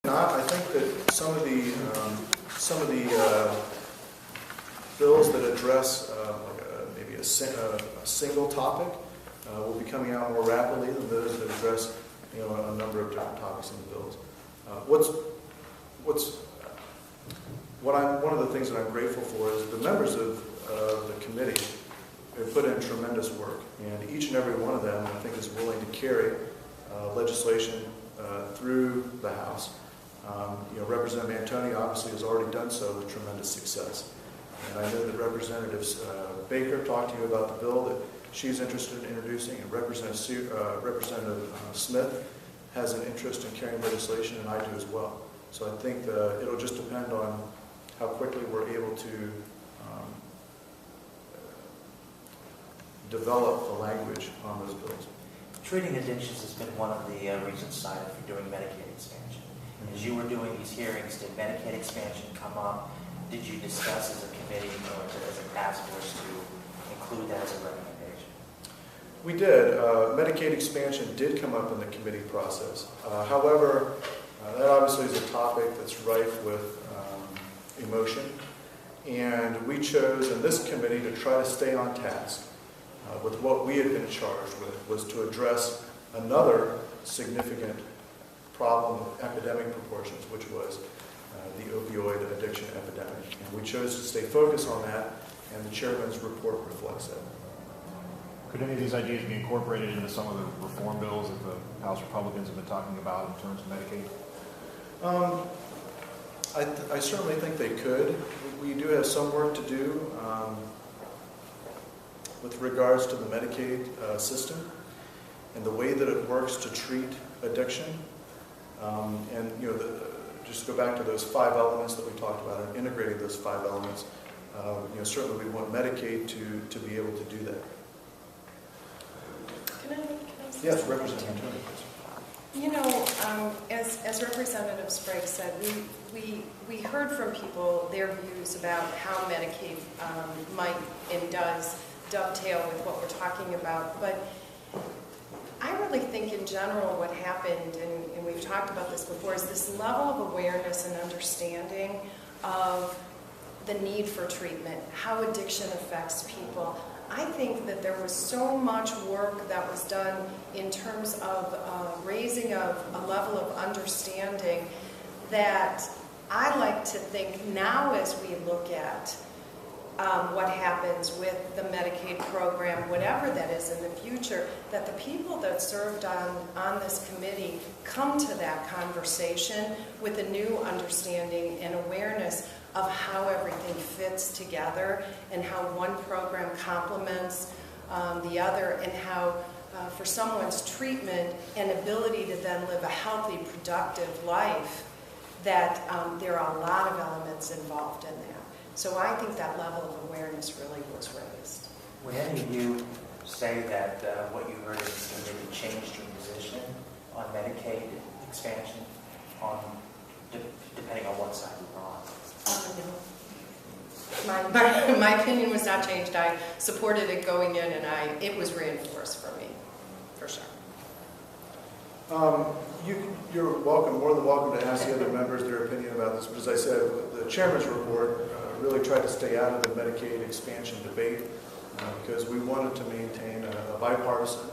not. I think that some of the bills that address maybe a single topic will be coming out more rapidly than those that address a number of different topics in the bills. One of the things that I'm grateful for is the members of the committee have put in tremendous work, and each and every one of them, I think, is willing to carry legislation through the House. Representative Antoni obviously has already done so with tremendous success. And I know that Representative Baker talked to you about the bill that she's interested in introducing, and Representative Smith has an interest in carrying legislation, and I do as well. So I think it'll just depend on how quickly we're able to develop the language on those bills. Treating addictions has been one of the reasons cited for doing Medicaid expansion. As you were doing these hearings, did Medicaid expansion come up? Did you discuss as a committee or as a task force to include that as a recommendation? We did. Medicaid expansion did come up in the committee process. However, that obviously is a topic that's rife with emotion. And we chose in this committee to try to stay on task with what we had been charged with, was to address another significant problem of epidemic proportions, which was the opioid addiction epidemic. And we chose to stay focused on that, and the chairman's report reflects that. Could any of these ideas be incorporated into some of the reform bills that the House Republicans have been talking about in terms of Medicaid? I certainly think they could. We do have some work to do with regards to the Medicaid system and the way that it works to treat addiction. Just go back to those 5 elements that we talked about, and integrating those 5 elements. Certainly we want Medicaid to be able to do that. Can I Yes, Representative Antoni, please. as Representative Sprague said, we heard from people their views about how Medicaid might and does dovetail with what we're talking about. But I really think in general what happened, and we've talked about this before, is this level of awareness and understanding of the need for treatment, how addiction affects people. I think that there was so much work that was done in terms of raising a level of understanding that I like to think now, as we look at what happens with the Medicaid program, whatever that is in the future, that the people that served on this committee come to that conversation with a new understanding and awareness of how everything fits together and how one program complements the other, and how for someone's treatment and ability to then live a healthy, productive life, that there are a lot of elements involved in that. So I think that level of awareness really was raised. Would any of you say that what you heard in this committee changed your position on Medicaid expansion, depending on what side you were on? No. My opinion was not changed. I supported it going in, and it was reinforced for me, for sure. You're welcome, more than welcome, to ask the other members their opinion about this. But as I said, the chairman's report really tried to stay out of the Medicaid expansion debate because we wanted to maintain a bipartisan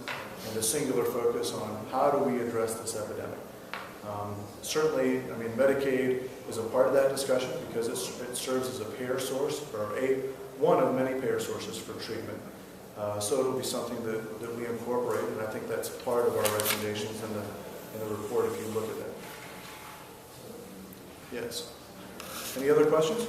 and a singular focus on how do we address this epidemic. Certainly, Medicaid is a part of that discussion because it serves as a payer source, or one of many payer sources for treatment. So it'll be something that we incorporate, and I think that's part of our recommendations in the report if you look at that. Yes. Any other questions?